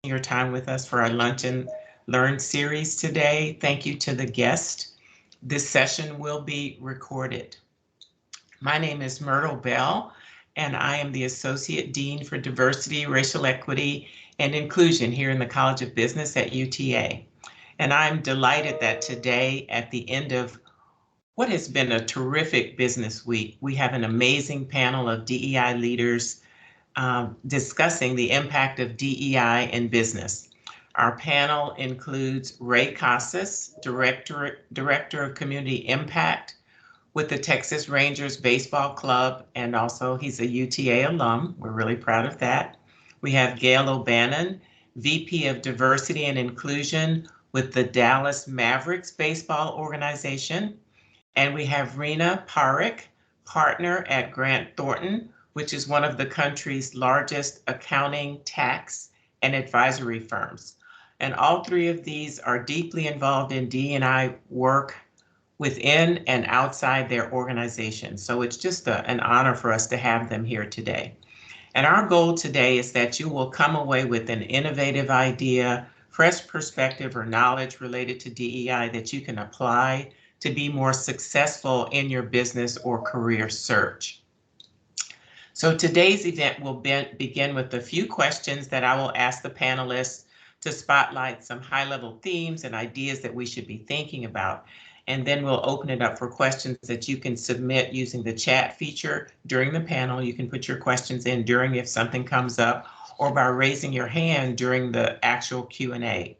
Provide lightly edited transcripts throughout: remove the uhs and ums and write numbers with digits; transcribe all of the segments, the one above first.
your time with us for our Lunch and Learn series today. Thank you to the guest. This session will be recorded. My name is Myrtle Bell, and I am the Associate Dean for Diversity, Racial Equity, and Inclusion here in the College of Business at UTA. And I'm delighted that today, at the end of what has been a terrific business week, we have an amazing panel of DEI leaders discussing the impact of DEI in business. Our panel includes Ray Casas, Director of Community Impact with the Texas Rangers Baseball Club, and also he's a UTA alum. We're really proud of that. We have Gail O'Bannon, VP of Diversity and Inclusion with the Dallas Mavericks Baseball Organization. And we have Rena Parekh, partner at Grant Thornton, which is one of the country's largest accounting, tax, and advisory firms. And all three of these are deeply involved in D&I work within and outside their organization. So it's just an honor for us to have them here today. And our goal today is that you will come away with an innovative idea, fresh perspective, or knowledge related to DEI that you can apply to be more successful in your business or career search. So today's event will begin with a few questions that I will ask the panelists to spotlight some high-level themes and ideas that we should be thinking about. And then we'll open it up for questions that you can submit using the chat feature during the panel. You can put your questions in during if something comes up, or by raising your hand during the actual Q&A.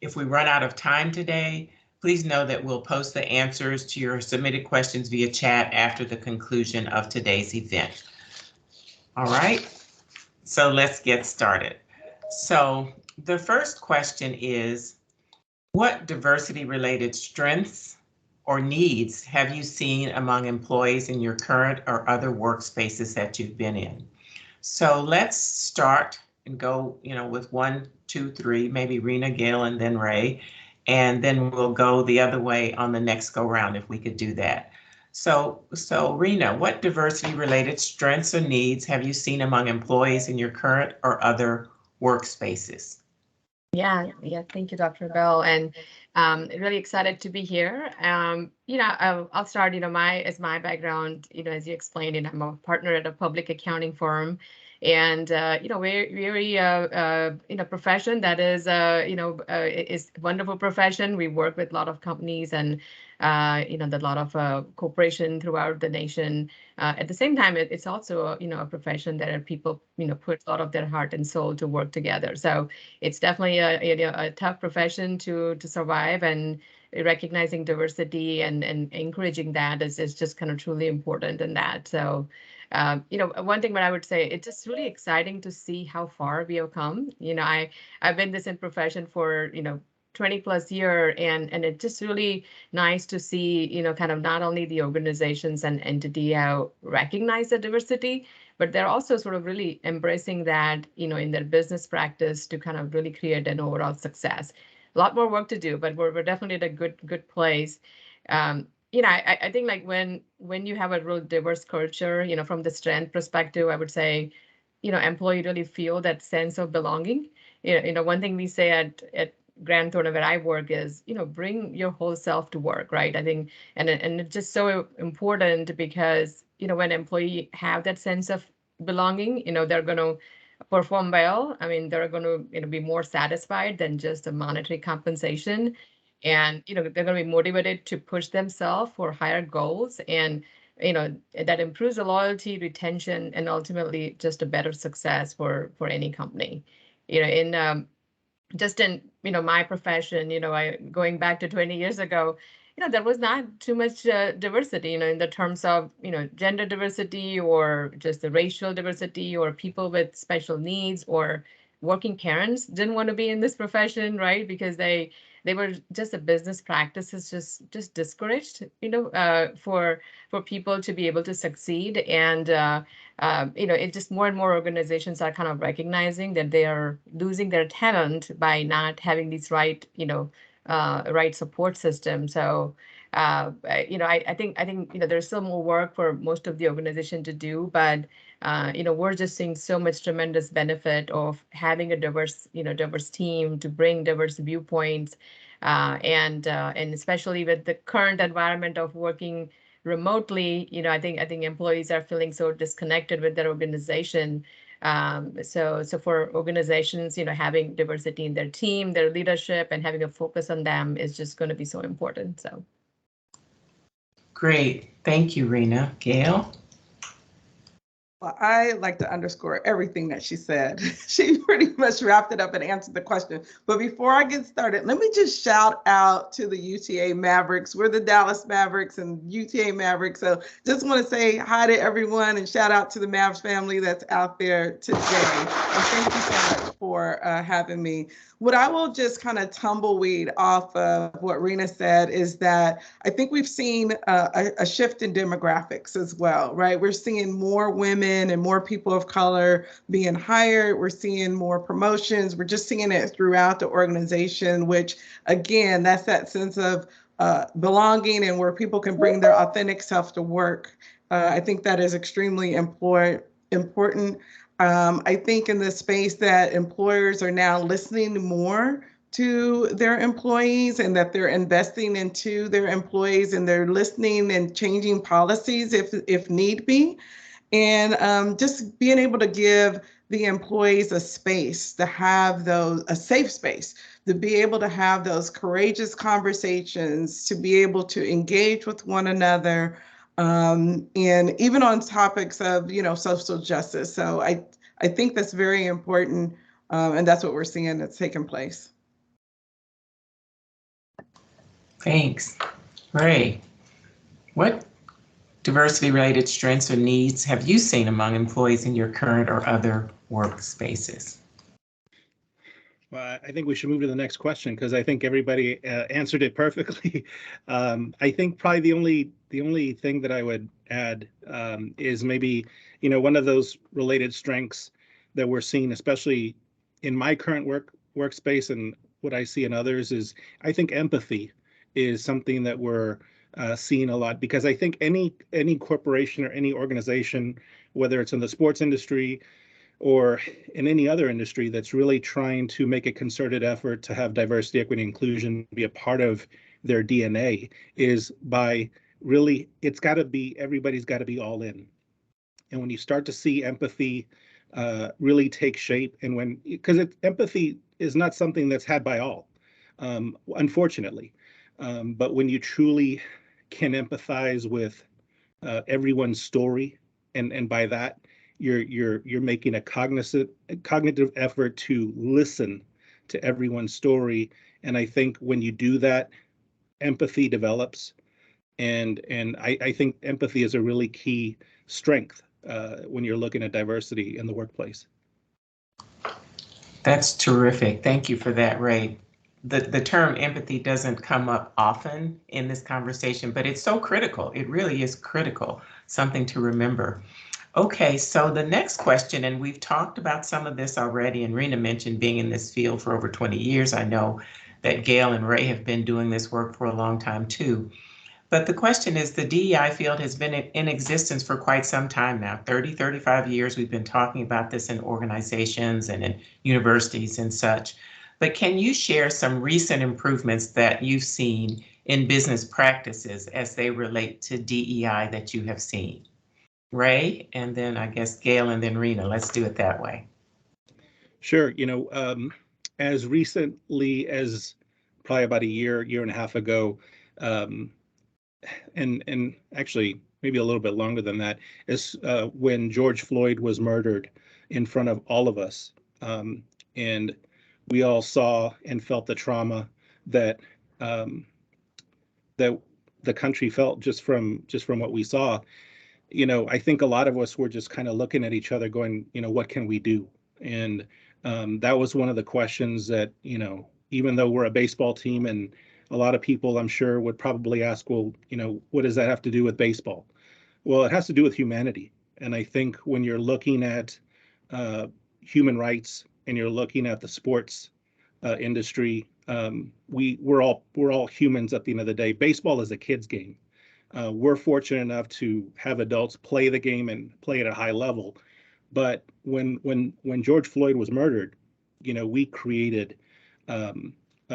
If we run out of time today, please know that we'll post the answers to your submitted questions via chat after the conclusion of today's event. All right, so let's get started. So the first question is, what diversity-related strengths or needs have you seen among employees in your current or other workspaces that you've been in? So let's start and go, with 1, 2, 3, maybe Rena, Gail, and then Ray, and then we'll go the other way on the next go round if we could do that. So Rena, what diversity-related strengths or needs have you seen among employees in your current or other workspaces? Yeah, thank you, Dr. Bell, and really excited to be here. I'll start, my background, as you explained, I'm a partner at a public accounting firm, and we're profession that is is a wonderful profession. We work with a lot of companies and a lot of corporation throughout the nation. At the same time, it's also a profession that people put a lot of their heart and soul to work together. So it's definitely a tough profession to survive, and recognizing diversity and encouraging that is just kind of truly important in that. So one thing that I would say, it's just really exciting to see how far we have come. I've been in profession for 20 plus year, and it's just really nice to see kind of not only the organizations and entity recognize the diversity, but they're also sort of really embracing that in their business practice to kind of really create an overall success. A lot more work to do, but we're definitely at a good place. I think like when you have a real diverse culture, from the strength perspective, I would say, employee really feel that sense of belonging. One thing we say at Grant Thornton where I work is, bring your whole self to work, right? I think, and it's just so important because, when employee have that sense of belonging, they're going to perform well. I mean, they're going to be more satisfied than just a monetary compensation. And, they're going to be motivated to push themselves for higher goals. And, that improves the loyalty, retention, and ultimately just a better success for any company. In my profession, going back to 20 years ago, there was not too much diversity, in the terms of, gender diversity or just the racial diversity or people with special needs or working parents didn't want to be in this profession, right? Because they were just the business practices just discouraged, for people to be able to succeed. And, it just more and more organizations are kind of recognizing that they are losing their talent by not having these right support system. So, I think there's still more work for most of the organization to do, but we're just seeing so much tremendous benefit of having a diverse team to bring diverse viewpoints, and especially with the current environment of working remotely, I think employees are feeling so disconnected with their organization. So for organizations, having diversity in their team, their leadership, and having a focus on them is just going to be so important. So. Great. Thank you, Rena. Gail? Well, I like to underscore everything that she said. She pretty much wrapped it up and answered the question. But before I get started, let me just shout out to the UTA Mavericks. We're the Dallas Mavericks and UTA Mavericks. So just want to say hi to everyone and shout out to the Mavs family that's out there today. And thank you so much for having me. What I will just kind of tumbleweed off of what Rena said is that I think we've seen a shift in demographics as well, right? We're seeing more women and more people of color being hired. We're seeing more promotions. We're just seeing it throughout the organization, which again, that's that sense of belonging and where people can bring their authentic self to work. I think that is extremely important. I think in the space that employers are now listening more to their employees and that they're investing into their employees and they're listening and changing policies if need be. And just being able to give the employees a space to have a safe space, to be able to have those courageous conversations, to be able to engage with one another, and even on topics of, social justice. So I think that's very important, and that's what we're seeing that's taking place. Thanks. Ray, what diversity-related strengths or needs have you seen among employees in your current or other workspaces? Well, I think we should move to the next question because I think everybody answered it perfectly. I think probably the only thing that I would add is maybe one of those related strengths that we're seeing, especially in my current workspace and what I see in others, is I think empathy is something that we're seeing a lot, because I think any corporation or any organization, whether it's in the sports industry or in any other industry that's really trying to make a concerted effort to have diversity, equity, inclusion be a part of their DNA, is by really, everybody's got to be all in. And when you start to see empathy really take shape, and because empathy is not something that's had by all, unfortunately, but when you truly can empathize with everyone's story, and by that, you're making a cognitive effort to listen to everyone's story. And I think when you do that, empathy develops. And I think empathy is a really key strength when you're looking at diversity in the workplace. That's terrific. Thank you for that, Ray. The term empathy doesn't come up often in this conversation, but it's so critical. It really is critical, something to remember. Okay, so the next question, and we've talked about some of this already, and Rena mentioned being in this field for over 20 years. I know that Gail and Ray have been doing this work for a long time too. But the question is, the DEI field has been in existence for quite some time now, 30, 35 years. We've been talking about this in organizations and in universities and such. But can you share some recent improvements that you've seen in business practices as they relate to DEI that you have seen? Ray, and then I guess Gail, and then Rena. Let's do it that way. Sure. As recently as probably about a year and a half ago, and actually maybe a little bit longer than that, is when George Floyd was murdered in front of all of us, and we all saw and felt the trauma that that the country felt just from what we saw. I think a lot of us were just kind of looking at each other going, what can we do? And that was one of the questions that, even though we're a baseball team, and a lot of people I'm sure would probably ask, well, what does that have to do with baseball? Well, it has to do with humanity. And I think when you're looking at human rights and you're looking at the sports industry, we're all humans at the end of the day. Baseball is a kid's game. We're fortunate enough to have adults play the game and play at a high level, But when George Floyd was murdered, we created a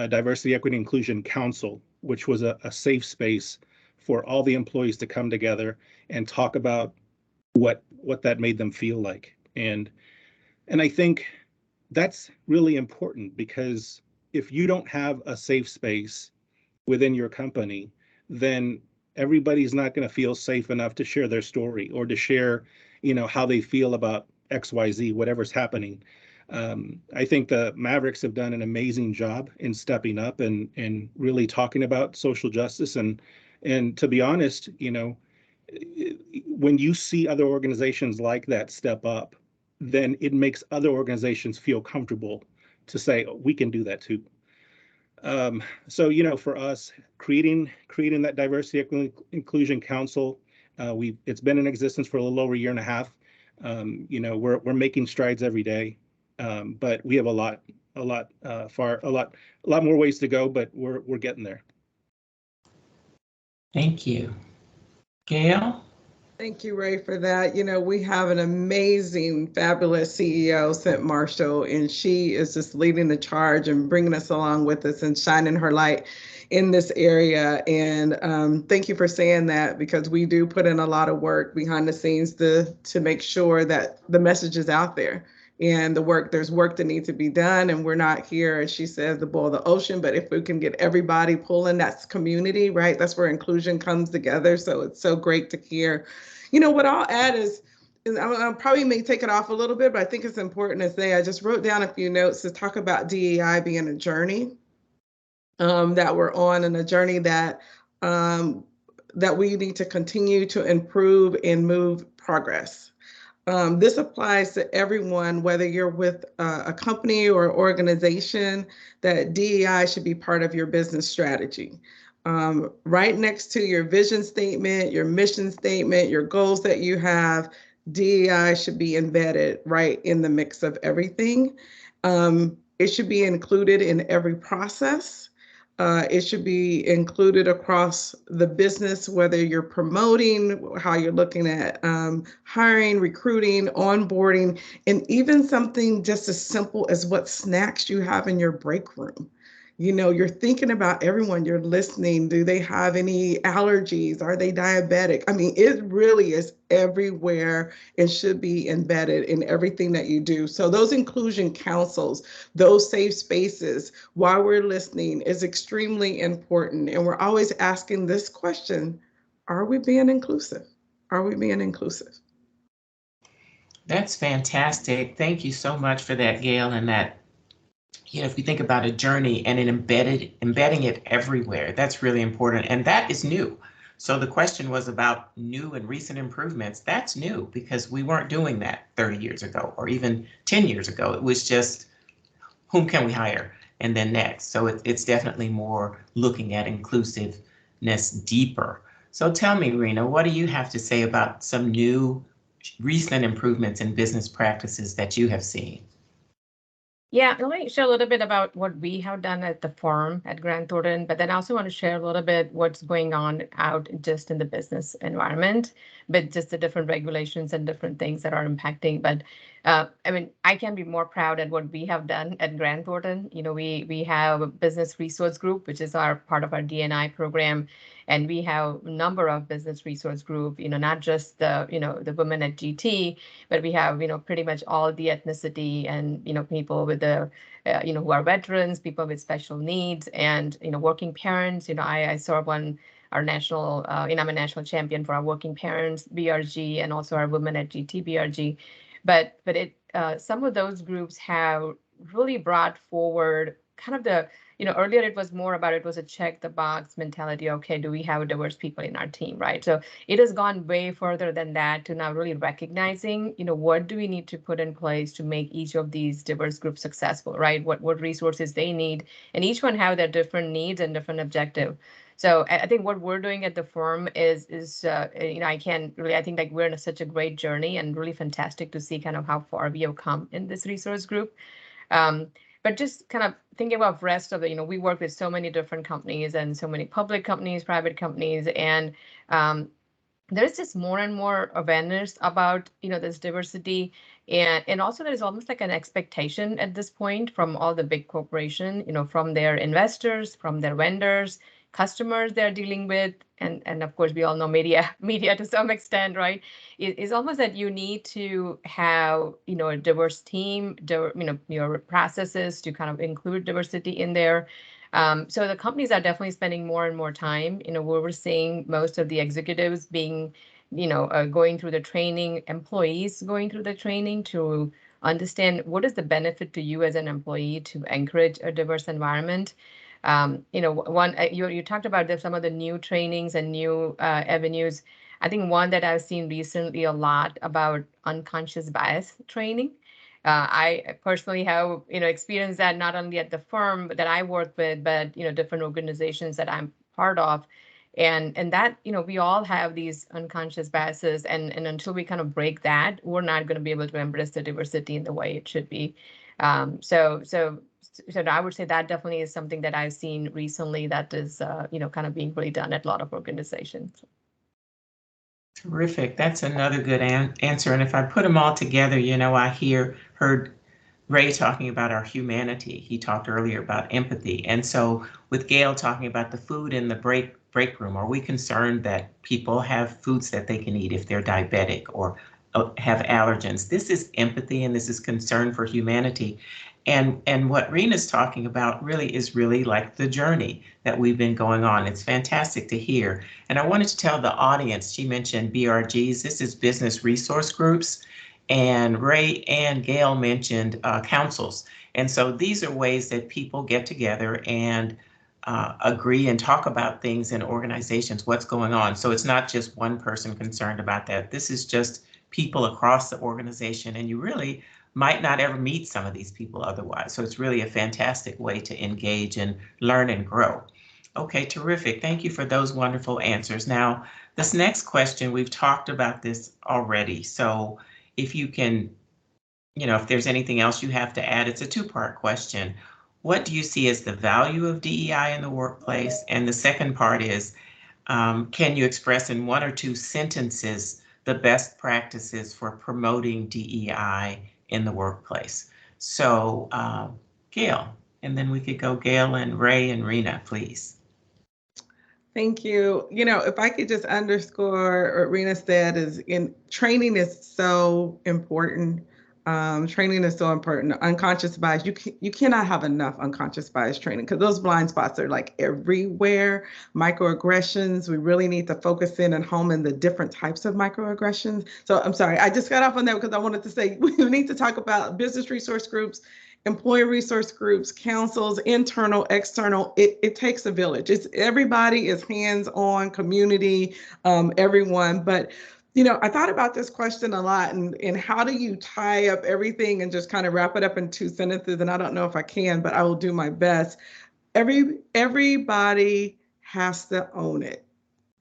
Diversity, Equity, Inclusion Council, which was a safe space for all the employees to come together and talk about what that made them feel like. And I think that's really important, because if you don't have a safe space within your company, then everybody's not going to feel safe enough to share their story or to share, how they feel about XYZ, whatever's happening. I think the Mavericks have done an amazing job in stepping up and really talking about social justice. And to be honest, when you see other organizations like that step up, then it makes other organizations feel comfortable to say, oh, we can do that too. So, for us, creating that Diversity, Equity, Inclusion Council, it's been in existence for a little over a year and a half. We're making strides every day, but we have a lot more ways to go, but we're getting there. Thank you. Gail? Thank you, Ray, for that. We have an amazing, fabulous CEO, St. Marshall, and she is just leading the charge and bringing us along with us and shining her light in this area. And thank you for saying that, because we do put in a lot of work behind the scenes to make sure that the message is out there. And there's work that needs to be done, and we're not here, as she says, to boil the ocean, but if we can get everybody pulling, that's community, right? That's where inclusion comes together. So it's so great to hear. What I'll add is I probably may take it off a little bit, but I think it's important to say, I just wrote down a few notes to talk about DEI being a journey that we're on, and a journey that we need to continue to improve and move progress. This applies to everyone, whether you're with a company or organization, that DEI should be part of your business strategy. Right next to your vision statement, your mission statement, your goals that you have, DEI should be embedded right in the mix of everything. It should be included in every process. It should be included across the business, whether you're promoting, how you're looking at hiring, recruiting, onboarding, and even something just as simple as what snacks you have in your break room. You're thinking about everyone you're listening. Do they have any allergies? Are they diabetic? I mean, it really is everywhere and should be embedded in everything that you do. So those inclusion councils, those safe spaces while we're listening is extremely important. And we're always asking this question, are we being inclusive? Are we being inclusive? That's fantastic. Thank you so much for that, Gail, and that, if we think about a journey and embedding it everywhere, that's really important. And that is new. So the question was about new and recent improvements. That's new, because we weren't doing that 30 years ago or even 10 years ago. It was just, whom can we hire? And then next. So it's definitely more looking at inclusiveness deeper. So tell me, Rena, what do you have to say about some new recent improvements in business practices that you have seen? Yeah, let me share a little bit about what we have done at the firm at Grant Thornton, but then I also want to share a little bit what's going on out just in the business environment, but just the different regulations and different things that are impacting. But I can be more proud at what we have done at Grant Thornton. We have a business resource group, which is our part of our D&I program. And we have a number of business resource group, not just the women at GT, but we have, pretty much all the ethnicity and, people with the, who are veterans, people with special needs, and, working parents. I serve on our national, I'm a national champion for our working parents, BRG, and also our women at GT BRG. But some of those groups have really brought forward kind of the, earlier it was more about, it was a check the box mentality. Okay, do we have diverse people in our team, right? So it has gone way further than that to now really recognizing, what do we need to put in place to make each of these diverse groups successful, right? What resources they need, and each one have their different needs and different objective. So I think what we're doing at the firm is I think like we're in such a great journey, and really fantastic to see kind of how far we have come in this resource group. But just kind of thinking about the rest of the, we work with so many different companies and so many public companies, private companies, and there's just more and more awareness about, this diversity. And also there's almost like an expectation at this point from all the big corporation, from their investors, from their vendors, customers they're dealing with, and of course we all know media to some extent, right? It's almost that you need to have a diverse team, your processes to kind of include diversity in there. So the companies are definitely spending more and more time. Where we're seeing most of the executives being going through the training, employees going through the training to understand what is the benefit to you as an employee to encourage a diverse environment. You talked about some of the new trainings and new avenues. I think one that I've seen recently a lot about unconscious bias training. I personally have experienced that not only at the firm that I work with, but different organizations that I'm part of. And that, we all have these unconscious biases, and until we kind of break that, we're not going to be able to embrace the diversity in the way it should be. So I would say that definitely is something that I've seen recently that is, kind of being really done at a lot of organizations. Terrific. That's another good answer. And if I put them all together, I heard Ray talking about our humanity. He talked earlier about empathy. And so with Gail talking about the food in the break room, are we concerned that people have foods that they can eat if they're diabetic or have allergens? This is empathy, and this is concern for humanity. And what Rena's talking about is really like the journey that we've been going on. It's fantastic to hear. And I wanted to tell the audience, she mentioned BRGs. This is business resource groups. And Ray and Gail mentioned councils. And so these are ways that people get together and agree and talk about things in organizations, what's going on. So it's not just one person concerned about that. This is just people across the organization, and you really might not ever meet some of these people otherwise. So it's really a fantastic way to engage and learn and grow. Okay, terrific. Thank you for those wonderful answers. Now, this next question, we've talked about this already. So if you can, if there's anything else you have to add, it's a two-part question. What do you see as the value of DEI in the workplace? And the second part is, can you express in one or two sentences the best practices for promoting DEI in the workplace? So Gail, and then we could go Gail and Ray and Rena, please. Thank you. If I could just underscore what Rena said, training is so important. Training is so important. Unconscious bias, you cannot have enough unconscious bias training because those blind spots are like everywhere. Microaggressions, we really need to focus in and home in the different types of microaggressions. So I'm sorry, I just got off on that because I wanted to say we need to talk about business resource groups, employee resource groups, councils, internal, external. It takes a village. Everybody is hands-on, community, everyone. But I thought about this question a lot, and how do you tie up everything and just kind of wrap it up in two sentences? And I don't know if I can, but I will do my best. Everybody has to own it.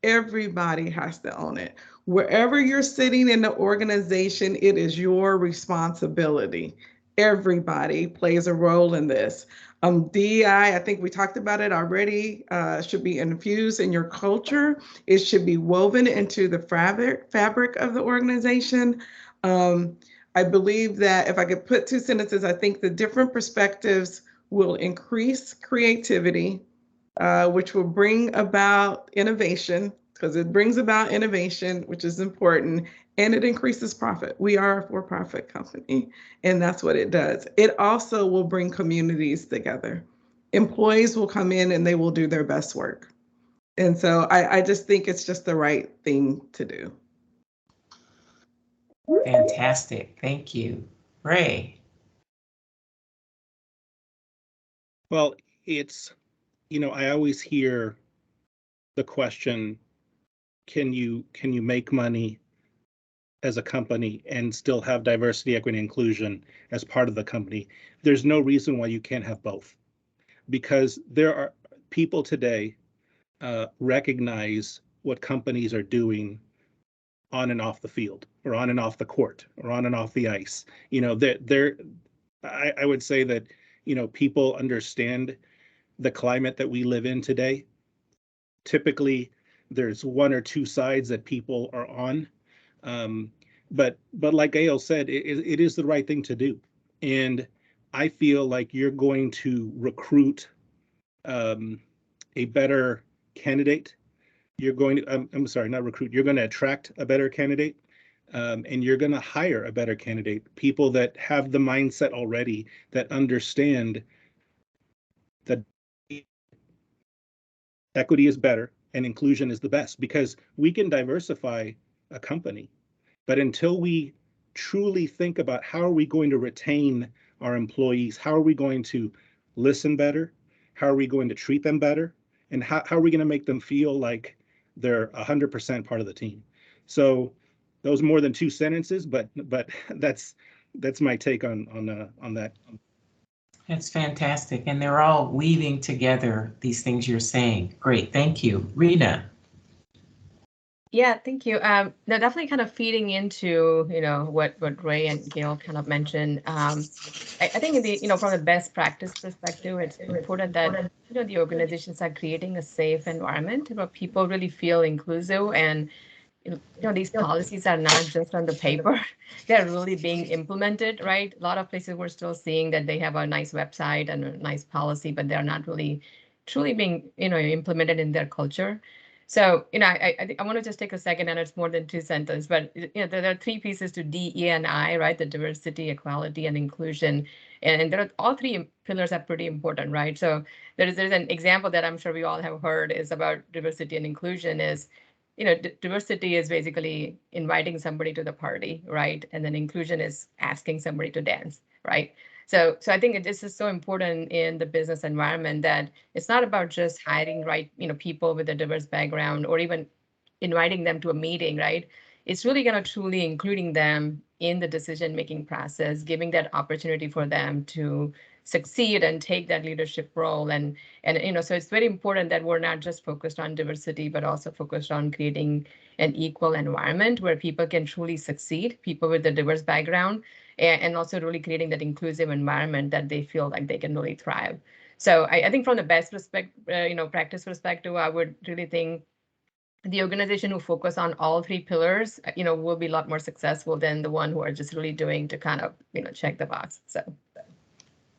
Everybody has to own it. Wherever you're sitting in the organization, it is your responsibility. Everybody plays a role in this. DEI, I think we talked about it already, should be infused in your culture. It should be woven into the fabric of the organization. I believe that if I could put two sentences, I think the different perspectives will increase creativity, which will bring about innovation, because it brings about innovation, which is important, and it increases profit. We are a for-profit company, and that's what it does. It also will bring communities together. Employees will come in and they will do their best work. And so I just think it's just the right thing to do. Fantastic. Thank you. Ray. Well, it's, I always hear the question, can you make money as a company and still have diversity, equity, and inclusion as part of the company? There's no reason why you can't have both, because there are people today recognize what companies are doing on and off the field, or on and off the court, or on and off the ice. I would say that, people understand the climate that we live in today. Typically, there's one or two sides that people are on. but like Gail said, it is the right thing to do. And I feel like you're going to recruit a better candidate. You're going to, I'm sorry, not recruit, you're going to attract a better candidate. And you're going to hire a better candidate, people that have the mindset already, that understand that equity is better and inclusion is the best, because we can diversify a company, but until we truly think about how are we going to retain our employees, how are we going to listen better, how are we going to treat them better, and how are we going to make them feel like they're 100% part of the team. So those more than two sentences, but that's my take on that. That's fantastic. And they're all weaving together these things you're saying. Great. Thank you. Rena. Yeah, thank you. No, definitely kind of feeding into, what Ray and Gail kind of mentioned. I think from the best practice perspective, it's important that, the organizations are creating a safe environment where people really feel inclusive, and these policies are not just on the paper, they're really being implemented, right? A lot of places we're still seeing that they have a nice website and a nice policy, but they're not really truly being, implemented in their culture. So, I want to just take a second, and it's more than two sentences, but there are three pieces to DE&I, right? The diversity, equality, and inclusion. And there are all three pillars are pretty important, right? So there's an example that I'm sure we all have heard is about diversity and inclusion is, diversity is basically inviting somebody to the party, right? And then inclusion is asking somebody to dance, right? So I think this is so important in the business environment that it's not about just hiring people with a diverse background or even inviting them to a meeting, right? It's really going to truly including them in the decision-making process, giving that opportunity for them to succeed and take that leadership role. And so it's very important that we're not just focused on diversity, but also focused on creating an equal environment where people can truly succeed, people with a diverse background, and also really creating that inclusive environment that they feel like they can really thrive. So I think from the best practice perspective, I would really think the organization who focus on all three pillars, will be a lot more successful than the one who are just really doing to kind of, check the box. So.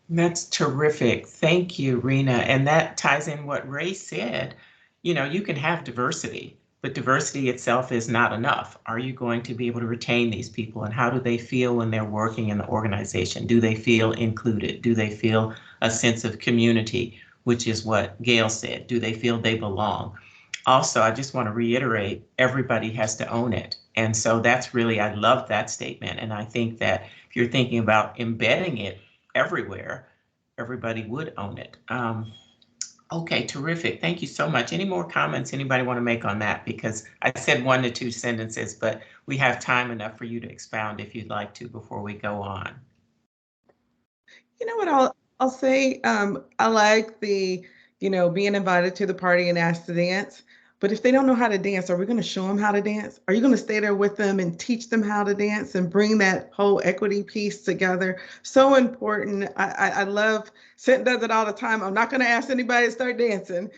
That's terrific. Thank you, Rena. And that ties in what Ray said. You can have diversity, but diversity itself is not enough. Are you going to be able to retain these people? And how do they feel when they're working in the organization? Do they feel included? Do they feel a sense of community, which is what Gail said? Do they feel they belong? Also, I just want to reiterate, everybody has to own it. And so that's really, I love that statement. And I think that if you're thinking about embedding it everywhere, everybody would own it. Okay, terrific. Thank you so much. Any more comments anybody want to make on that? Because I said 1 to 2 sentences, but we have time enough for you to expound if you'd like to before we go on. You know what I'll say? I like the, being invited to the party and asked to dance. But if they don't know how to dance, are we going to show them how to dance? Are you going to stay there with them and teach them how to dance and bring that whole equity piece together? So important. I love, Cent does it all the time. I'm not going to ask anybody to start dancing,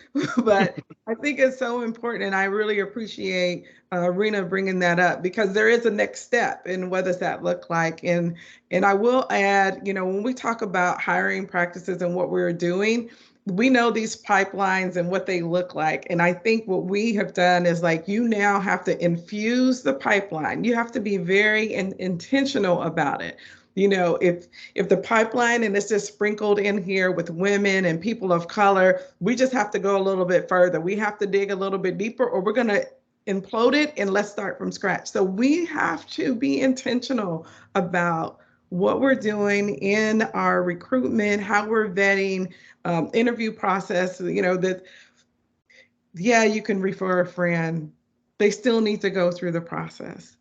but I think it's so important. And I really appreciate Rena bringing that up, because there is a next step. And what does that look like? And I will add, when we talk about hiring practices and what we're doing, we know these pipelines and what they look like. And I think what we have done is you now have to infuse the pipeline. You have to be very intentional about it. If the pipeline and it's just sprinkled in here with women and people of color, we just have to go a little bit further. We have to dig a little bit deeper, or we're going to implode it and let's start from scratch. So we have to be intentional about what we're doing in our recruitment, how we're vetting, interview process, that, yeah, you can refer a friend. They still need to go through the process.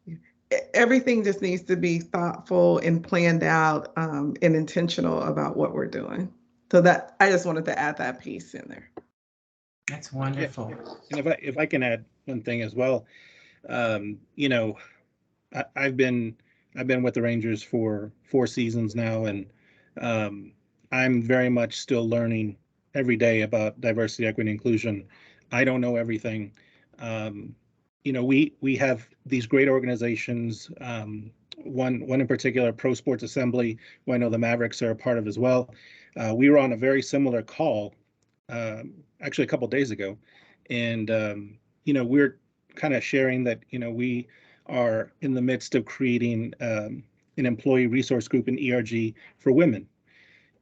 Everything just needs to be thoughtful and planned out, and intentional about what we're doing. So that, I just wanted to add that piece in there. That's wonderful. And if I can add one thing as well, I've been with the Rangers for 4 seasons now, and I'm very much still learning every day about diversity, equity, inclusion. I don't know everything. we have these great organizations. One in particular, Pro Sports Assembly, who I know the Mavericks are a part of as well. We were on a very similar call, actually a couple of days ago, and we're kind of sharing that we are in the midst of creating an employee resource group in ERG for women.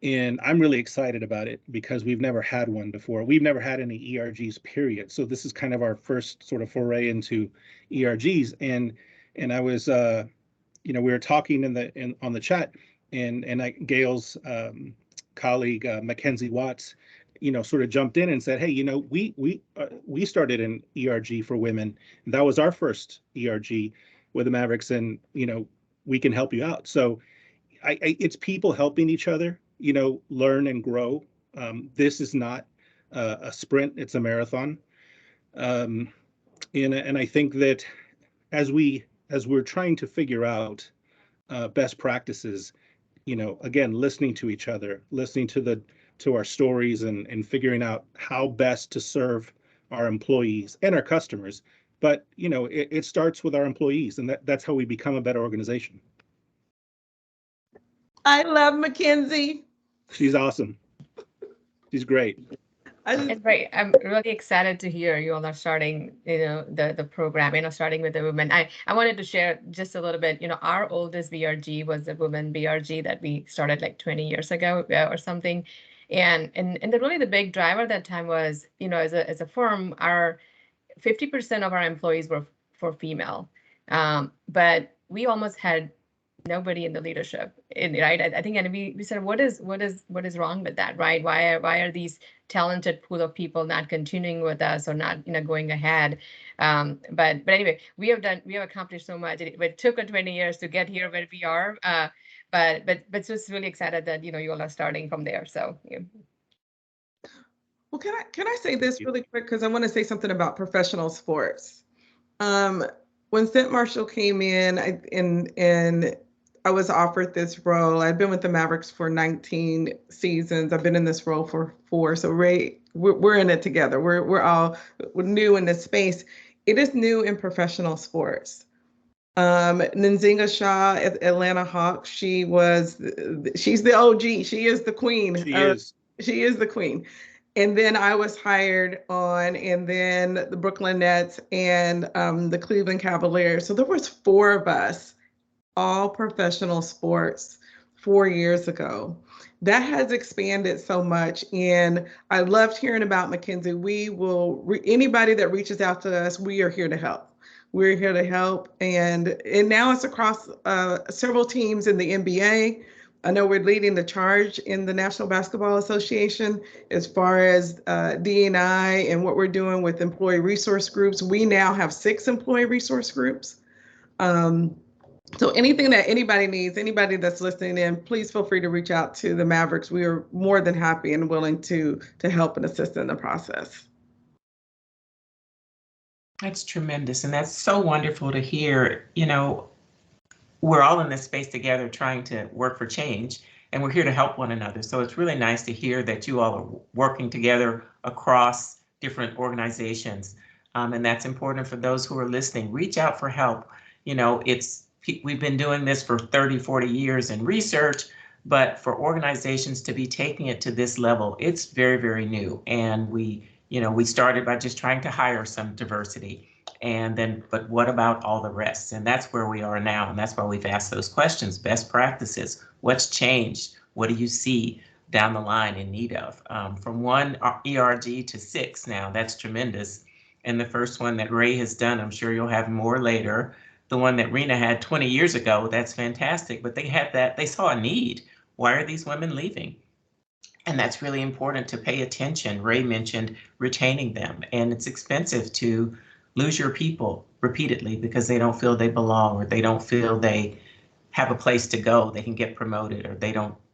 And I'm really excited about it because we've never had one before. We've never had any ERGs, period. So this is kind of our first sort of foray into ERGs. And I was, we were talking on the chat, and Gail's colleague Mackenzie Watts, sort of jumped in and said, hey, we started an ERG for women. And that was our first ERG with the Mavericks, and we can help you out. So it's people helping each other, learn and grow. This is not a sprint, it's a marathon. And I think that as we're trying to figure out best practices, again, listening to each other, listening to our stories, and figuring out how best to serve our employees and our customers. But it starts with our employees, and that's how we become a better organization. I love Mackenzie. She's awesome. She's great. It's great. I'm really excited to hear you all are starting, the program, starting with the women. I wanted to share just a little bit, our oldest BRG was a women BRG that we started like 20 years ago or something. And the big driver at that time was, as a firm, our 50% of our employees were female. But we almost had nobody in the leadership, right? I think, and we said, what is wrong with that, right? Why are these talented pool of people not continuing with us or not, going ahead? But anyway, we have accomplished so much. It took 20 years to get here where we are. But just really excited that you all are starting from there. So yeah. Well, can I say this really quick, because I want to say something about professional sports. When St. Marshall came in, I was offered this role. I've been with the Mavericks for 19 seasons. I've been in this role for 4. So we're in it together. We're new in this space. It is new in professional sports. Nzinga Shaw at Atlanta Hawks. She's the OG. She is the queen. She is the queen. And then I was hired on, and then the Brooklyn Nets and the Cleveland Cavaliers. So there was 4 of us, all professional sports 4 years ago. That has expanded so much. And I loved hearing about Mackenzie. Anybody that reaches out to us, we are here to help. We're here to help. And now it's across several teams in the NBA. I know we're leading the charge in the National Basketball Association as far as DEI and what we're doing with employee resource groups. We now have 6 employee resource groups. So anything that anybody needs, anybody that's listening in, please feel free to reach out to the Mavericks. We are more than happy and willing to help and assist in the process. That's tremendous. And that's so wonderful to hear. We're all in this space together trying to work for change, and we're here to help one another. So it's really nice to hear that you all are working together across different organizations. And that's important for those who are listening. Reach out for help. We've been doing this for 30, 40 years in research, but for organizations to be taking it to this level, it's very, very new. And we started by just trying to hire some diversity. But what about all the rest? And that's where we are now. And that's why we've asked those questions. Best practices, what's changed? What do you see down the line in need of? From 1 ERG to 6 now, that's tremendous. And the first one that Ray has done, I'm sure you'll have more later. The one that Rena had 20 years ago, that's fantastic. But they saw a need. Why are these women leaving? And that's really important to pay attention. Ray mentioned retaining them. And it's expensive to lose your people repeatedly because they don't feel they belong, or they don't feel they have a place to go, they can get promoted, or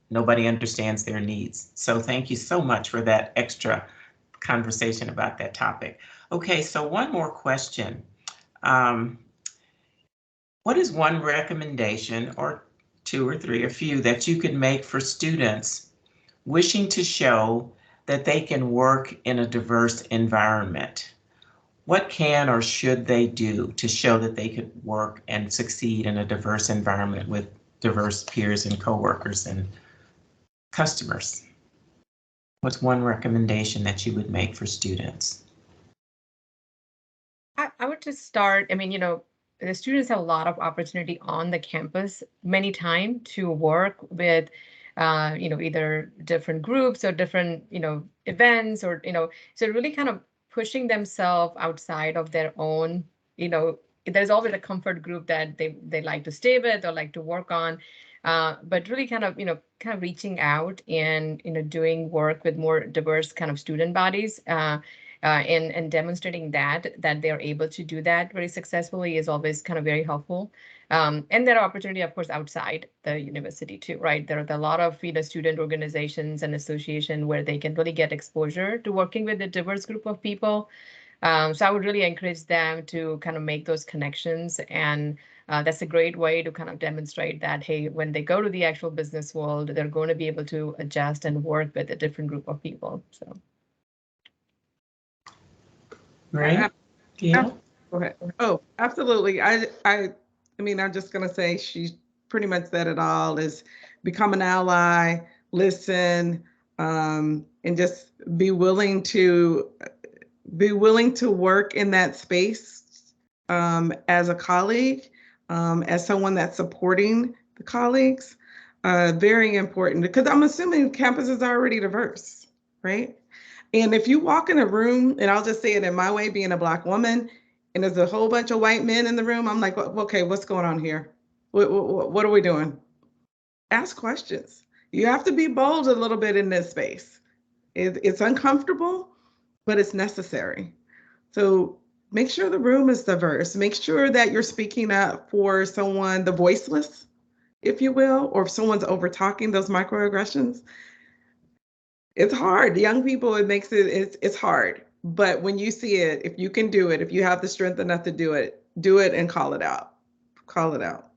nobody understands their needs. So thank you so much for that extra conversation about that topic. Okay, so one more question. What is one recommendation, or 2 or 3, a few, that you could make for students wishing to show that they can work in a diverse environment? What can or should they do to show that they could work and succeed in a diverse environment with diverse peers and coworkers and customers? What's one recommendation that you would make for students? I would just start, I mean, the students have a lot of opportunity on the campus many times to work with, either different groups or different, events or, so really kind of pushing themselves outside of their own, there's always a comfort group that they like to stay with or like to work on. But really kind of reaching out and, doing work with more diverse kind of student bodies. And demonstrating that they're able to do that very successfully is always kind of very helpful. And there are opportunity, of course, outside the university too, right? There are a lot of student organizations and association where they can really get exposure to working with a diverse group of people. So I would really encourage them to kind of make those connections, and that's a great way to kind of demonstrate that, hey, when they go to the actual business world, they're going to be able to adjust and work with a different group of people. So. Right? Yeah. Go ahead. Oh, absolutely. I mean, I'm just gonna say she pretty much said it all, is become an ally, listen, and just be willing to work in that space as a colleague, as someone that's supporting the colleagues. Very important, because I'm assuming campus is already diverse, right? And if you walk in a room, and I'll just say it in my way, being a Black woman, and there's a whole bunch of white men in the room, I'm like, okay, what's going on here? What are we doing? Ask questions. You have to be bold a little bit in this space. It's uncomfortable, but it's necessary. So make sure the room is diverse. Make sure that you're speaking up for someone, the voiceless, if you will, or if someone's over talking those microaggressions. It's hard. Young people, it's hard. But when you see it, if you can do it, if you have the strength enough to do it and call it out. Call it out.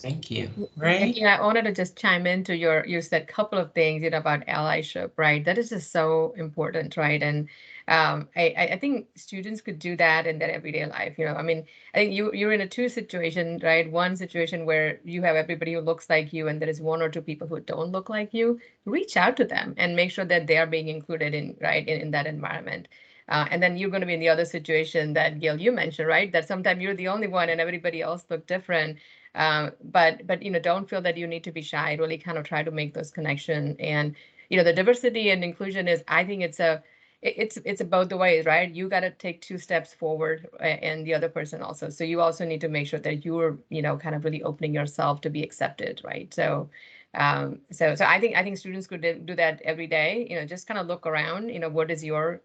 Thank you. Right? Yeah, I wanted to just chime into you said a couple of things, about allyship, right? That is just so important, right? And I think students could do that in their everyday life. I mean, I think you're in a two situation, right? One situation where you have everybody who looks like you, and there is one or two people who don't look like you. Reach out to them and make sure that they are being included in that environment. And then you're going to be in the other situation that, Gail, you mentioned, right? That sometimes you're the only one and everybody else look different. But don't feel that you need to be shy. Really kind of try to make those connections. And the diversity and inclusion is, I think it's about the ways, right? You got to take 2 steps forward, and the other person also. So you also need to make sure that you're kind of really opening yourself to be accepted, right? So so I think students could do that every day. Just kind of look around. What is your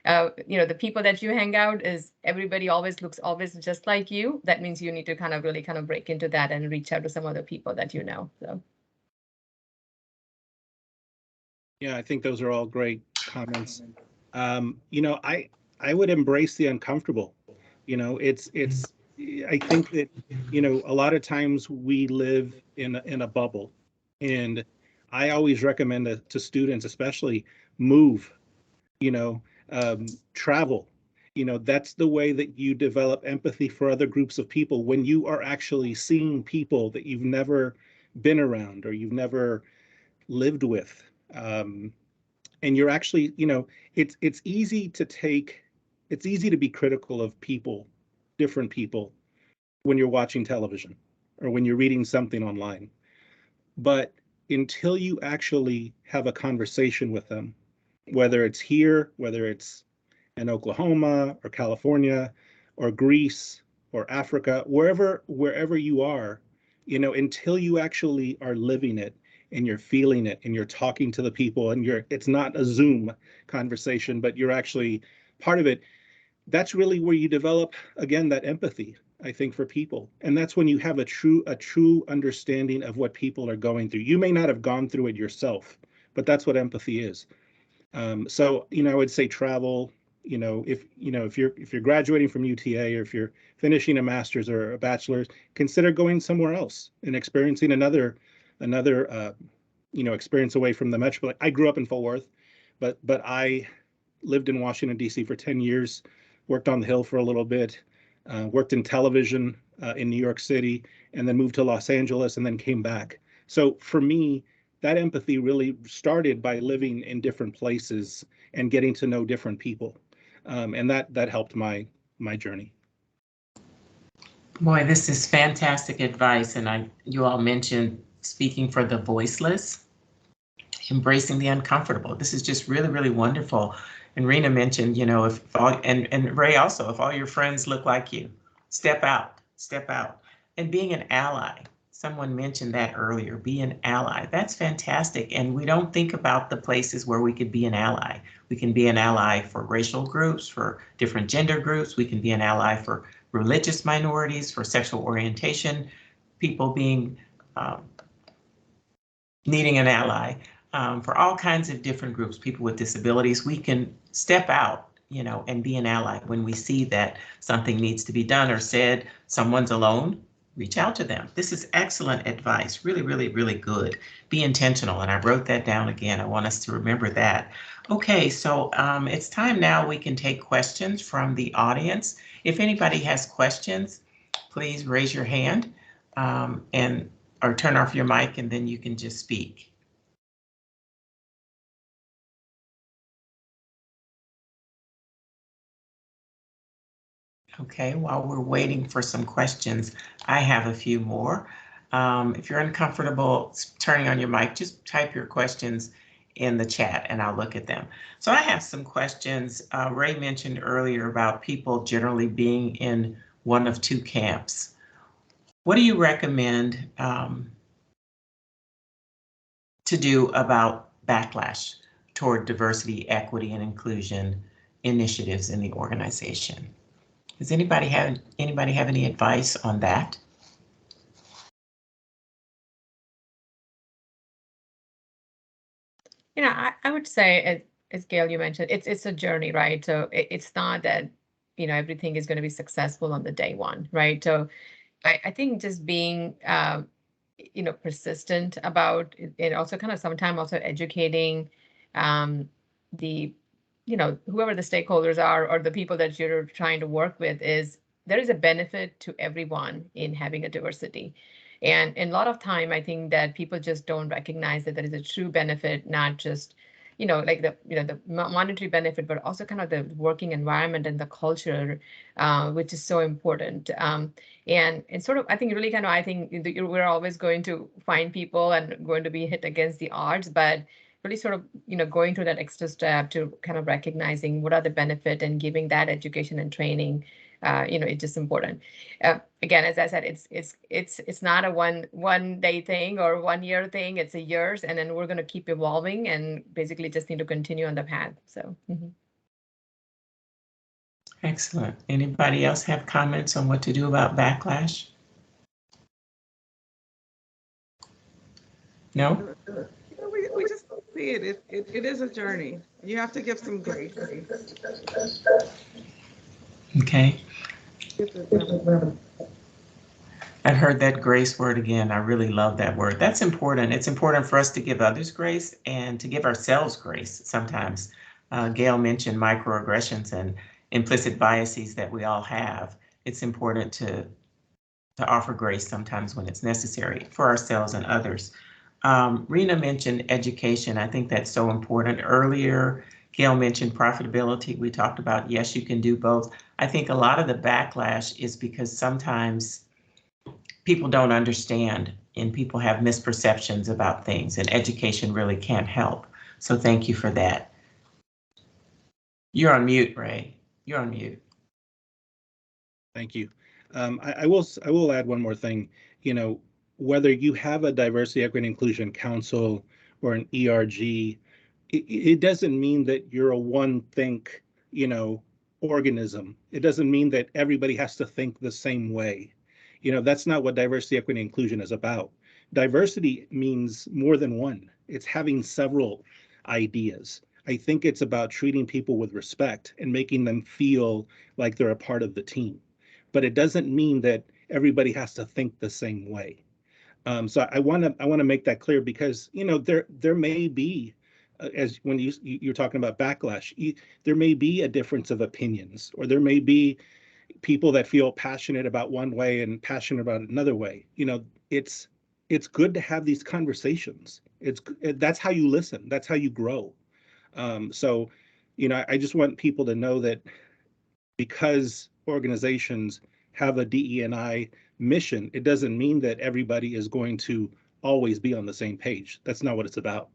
the people that you hang out, is everybody looks always just like you. That means you need to kind of really kind of break into that and reach out to some other people that you know. So. Yeah, I think those are all great comments. I would embrace the uncomfortable. It's I think that a lot of times we live in a bubble, and I always recommend to students, especially, move. Travel. That's the way that you develop empathy for other groups of people, when you are actually seeing people that you've never been around or you've never lived with. And you're actually, it's easy to be critical of people, different people, when you're watching television or when you're reading something online. But until you actually have a conversation with them, whether it's here, whether it's in Oklahoma or California or Greece or Africa, wherever you are, until you actually are living it and you're feeling it and you're talking to the people, and it's not a Zoom conversation, but you're actually part of it. That's really where you develop, again, that empathy, I think, for people. And that's when you have a true understanding of what people are going through. You may not have gone through it yourself, but that's what empathy is. So, I would say travel. If you're graduating from UTA, or if you're finishing a master's or a bachelor's, consider going somewhere else and experiencing another experience away from the metro. I grew up in Fort Worth, but I lived in Washington, D.C. for 10 years, worked on the Hill for a little bit, worked in television in New York City, and then moved to Los Angeles and then came back. So for me, that empathy really started by living in different places and getting to know different people. And that helped my journey. Boy, this is fantastic advice. And you all mentioned speaking for the voiceless, embracing the uncomfortable. This is just really, really wonderful. And Rena mentioned, if all, and Ray also, if all your friends look like you, step out. And being an ally. Someone mentioned that earlier, be an ally. That's fantastic. And we don't think about the places where we could be an ally. We can be an ally for racial groups, for different gender groups. We can be an ally for religious minorities, for sexual orientation, people being needing an ally, for all kinds of different groups, people with disabilities. We can step out, and be an ally when we see that something needs to be done or said, someone's alone, reach out to them. This is excellent advice. Really, really, really good. Be intentional. And I wrote that down again. I want us to remember that. Okay, so it's time now we can take questions from the audience. If anybody has questions, please raise your hand or turn off your mic, and then you can just speak. Okay, while we're waiting for some questions, I have a few more. If you're uncomfortable turning on your mic, just type your questions in the chat and I'll look at them. So I have some questions. Ray mentioned earlier about people generally being in one of two camps. What do you recommend to do about backlash toward diversity, equity, and inclusion initiatives in the organization? Does anybody have any advice on that? I would say, as Gail, you mentioned, it's a journey, right? So it's not that, everything is going to be successful on the day one, right? So I think just being, persistent about it, also kind of sometimes also educating the, whoever the stakeholders are or the people that you're trying to work with, is there is a benefit to everyone in having a diversity. And a lot of time, I think that people just don't recognize that there is a true benefit, not just, like the monetary benefit, but also kind of the working environment and the culture, which is so important. And sort of, I think really I think we're always going to find people and going to be hit against the odds, but really sort of, going through that extra step to kind of recognizing what are the benefit and giving that education and training, it's just important. Again, as I said, it's not a one day thing or 1 year thing. It's a years, and then we're going to keep evolving and basically just need to continue on the path. So. Excellent. Anybody else have comments on what to do about backlash? No? We just see it. It is a journey. You have to give some grace. Okay. I've heard that grace word again. I really love that word. That's important. It's important for us to give others grace and to give ourselves grace sometimes. Gail mentioned microaggressions and implicit biases that we all have. It's important to offer grace sometimes when it's necessary for ourselves and others. Rena mentioned education. I think that's so important. Earlier, Gail mentioned profitability. We talked about, yes, you can do both. I think a lot of the backlash is because sometimes people don't understand and people have misperceptions about things, and education really can't help. So thank you for that. You're on mute, Ray. You're on mute. Thank you. I will add one more thing. Whether you have a diversity, equity, and inclusion council or an ERG, it doesn't mean that you're a one think, organism. It doesn't mean that everybody has to think the same way. That's not what diversity, equity, and inclusion is about. Diversity means more than one. It's having several ideas. I think it's about treating people with respect and making them feel like they're a part of the team. But it doesn't mean that everybody has to think the same way. So I want to make that clear, because there may be as when you're talking about backlash, there may be a difference of opinions, or there may be people that feel passionate about one way and passionate about another way. It's good to have these conversations. That's how you listen. That's how you grow. So, I just want people to know that because organizations have a DE&I mission, it doesn't mean that everybody is going to always be on the same page. That's not what it's about.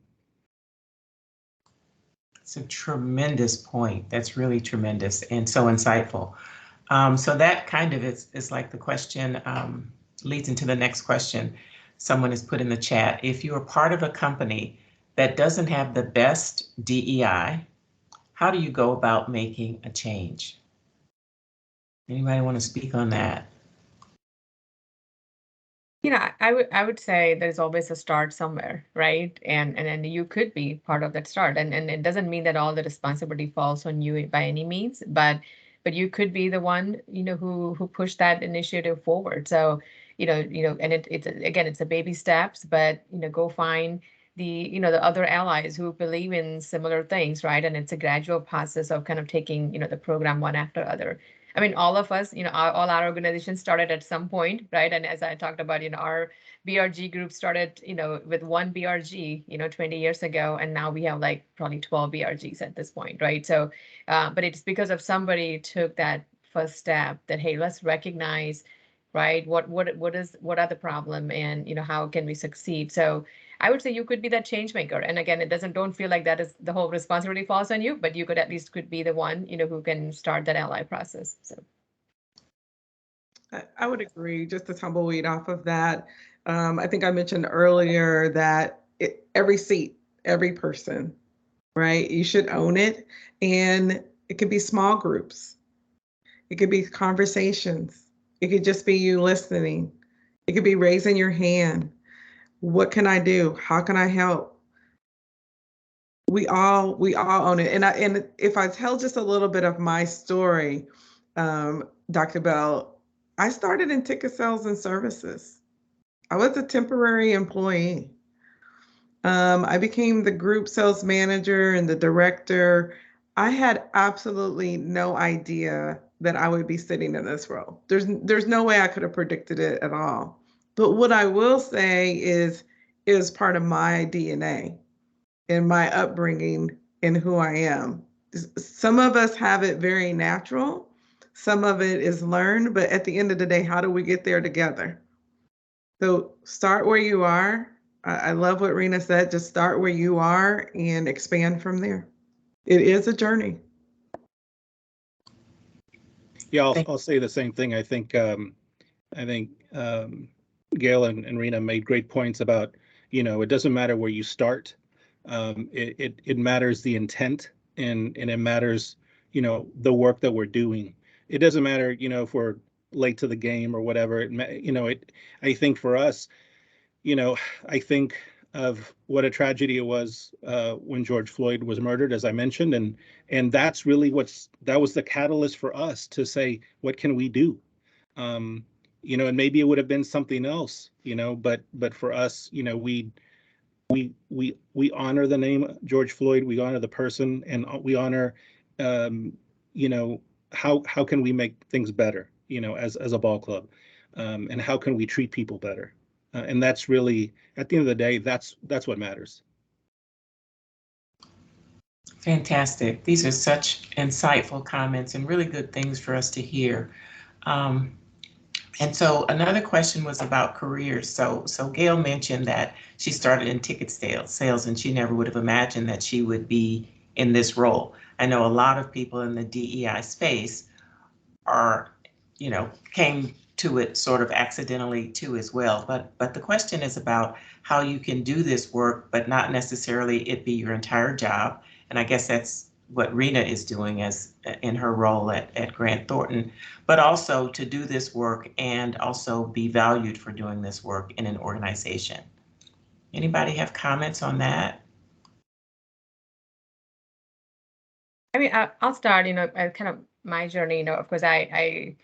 It's a tremendous point. That's really tremendous and so insightful. So that kind of is like the question leads into the next question. Someone has put in the chat, if you are part of a company that doesn't have the best DEI, how do you go about making a change? Anybody want to speak on that? I would say there's always a start somewhere, right? And then you could be part of that start. And it doesn't mean that all the responsibility falls on you by any means, but you could be the one, who pushed that initiative forward. So, and it's a baby steps, but go find the other allies who believe in similar things, right? And it's a gradual process of kind of taking, the program one after other. I mean, all of us, all our organizations started at some point, right? And as I talked about, our BRG group started, with one BRG, 20 years ago, and now we have like probably 12 BRGs at this point, right? So, but it's because of somebody took that first step that, hey, let's recognize, right? What are the problem, and how can we succeed? So I would say you could be that change maker. And again, don't feel like that is the whole responsibility falls on you, but you could at least could be the one, who can start that ally process. So I would agree. Just to tumbleweed off of that, I think I mentioned earlier that every seat, every person, right? You should own it. And it could be small groups. It could be conversations. It could just be you listening. It could be raising your hand. What can I do? How can I help? We all own it. And if I tell just a little bit of my story, Dr. Bell, I started in ticket sales and services. I was a temporary employee. I became the group sales manager and the director. I had absolutely no idea that I would be sitting in this role. There's no way I could have predicted it at all. But what I will say is part of my DNA and my upbringing and who I am. Some of us have it very natural. Some of it is learned, but at the end of the day, how do we get there together? So start where you are. I love what Rena said, just start where you are and expand from there. It is a journey. Yeah, I'll say the same thing. I think Gail and Rena made great points about, it doesn't matter where you start. It matters the intent, and it matters, the work that we're doing. It doesn't matter, if we're late to the game or whatever. I think for us, I think of what a tragedy it was when George Floyd was murdered, as I mentioned, and that's really that was the catalyst for us to say, what can we do? And maybe it would have been something else, but for us, we honor the name George Floyd, we honor the person, and we honor, how can we make things better, as a ball club, and how can we treat people better? And that's really, at the end of the day, that's what matters. Fantastic. These are such insightful comments and really good things for us to hear. And so another question was about careers. So Gail mentioned that she started in ticket sales, and she never would have imagined that she would be in this role. I know a lot of people in the DEI space came to it sort of accidentally too as well. But the question is about how you can do this work, but not necessarily it be your entire job. And I guess that's what Rena is doing as in her role at Grant Thornton, but also to do this work and also be valued for doing this work in an organization. Anybody have comments on that? I mean, I'll start, kind of my journey, of course, I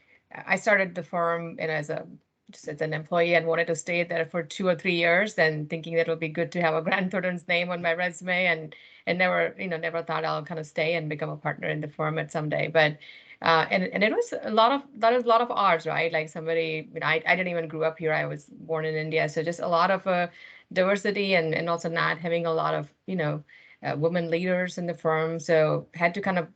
started the firm as a just as an employee and wanted to stay there for 2 or 3 years, and thinking that it would be good to have a grandchildren's name on my resume, and never, never thought I'll kind of stay and become a partner in the firm at someday. But and it was a lot of odds, right? Like somebody, I didn't even grew up here. I was born in India, so just a lot of diversity, and also not having a lot of women leaders in the firm. So had to kind of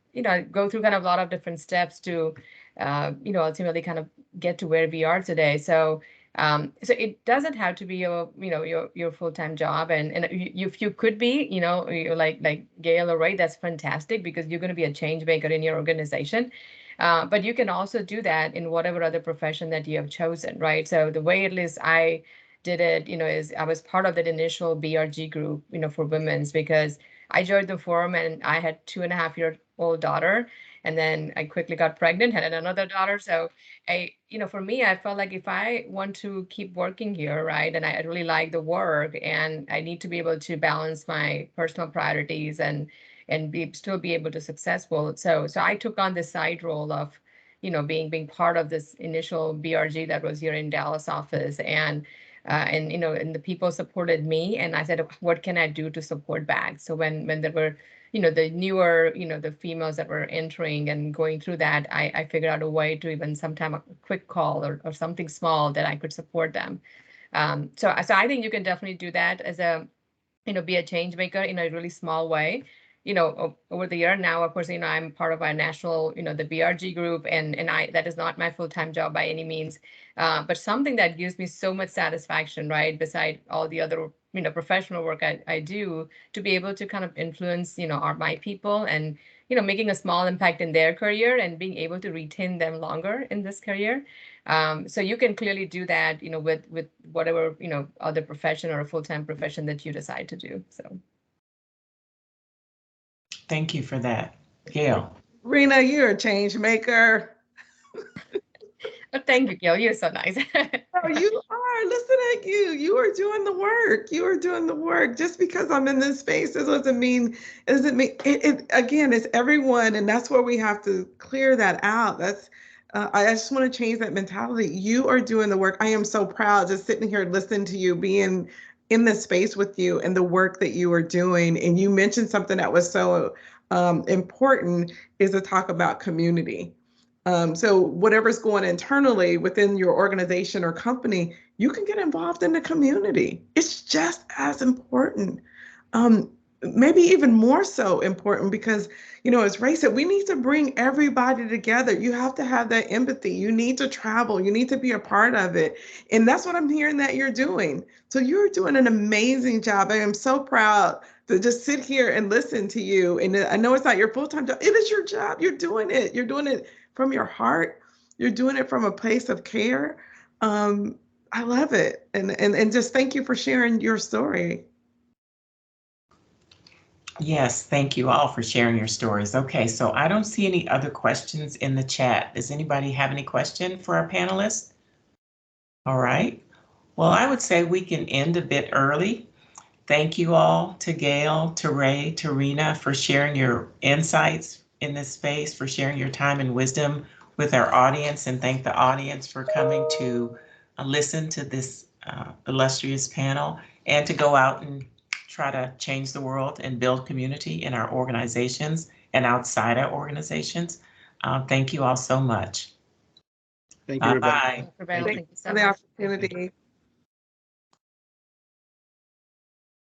go through kind of a lot of different steps to ultimately kind of get to where we are today. So so it doesn't have to be your full-time job, and if you could be, you like Gail or Ray, that's fantastic, because you're going to be a change maker in your organization. But you can also do that in whatever other profession that you have chosen, right? So the way at least I did it, is I was part of that initial BRG group, for women's, because I joined the firm and I had 2.5-year-old daughter, and then I quickly got pregnant, had another daughter. So for me, I felt like if I want to keep working here, right, and I really like the work, and I need to be able to balance my personal priorities and still be able to successful. So I took on this side role of, being part of this initial BRG that was here in Dallas office, and the people supported me, and I said, what can I do to support back? So when there were, the newer, the females that were entering and going through that, I figured out a way to even sometime a quick call or something small that I could support them. So I think you can definitely do that as a, be a change maker in a really small way. Over the year now, of course, I'm part of our national, the BRG group, and that is not my full-time job by any means, but something that gives me so much satisfaction, right? Beside all the other, professional work I do, to be able to kind of influence, my people, and, making a small impact in their career and being able to retain them longer in this career. So you can clearly do that, with whatever, other profession or a full-time profession that you decide to do. So. Thank you for that. Gail. Rena, you're a change maker. Oh, thank you, Gail. You're so nice. Oh, you are. Listen at you. You are doing the work. You are doing the work. Just because I'm in this space, it doesn't mean it. Again, it's everyone, and that's where we have to clear that out. That's I just want to change that mentality. You are doing the work. I am so proud just sitting here listening to you, being in this space with you, and the work that you are doing. And you mentioned something that was so important, is to talk about community. So whatever's going internally within your organization or company, you can get involved in the community. It's just as important, maybe even more so important, because, as Ray said, we need to bring everybody together. You have to have that empathy. You need to travel. You need to be a part of it. And that's what I'm hearing that you're doing. So you're doing an amazing job. I am so proud to just sit here and listen to you. And I know it's not your full-time job. It is your job. You're doing it. You're doing it from your heart. You're doing it from a place of care. I love it. And just thank you for sharing your story. Yes, thank you all for sharing your stories. Okay, so I don't see any other questions in the chat. Does anybody have any question for our panelists? All right. Well, I would say we can end a bit early. Thank you all, to Gail, to Ray, to Rena, for sharing your insights in this space, for sharing your time and wisdom with our audience, and thank the audience for coming to listen to this illustrious panel, and to go out and try to change the world and build community in our organizations and outside our organizations. Thank you all so much. Thank you, Rebecca. Bye-bye. Thank you so For the much. opportunity.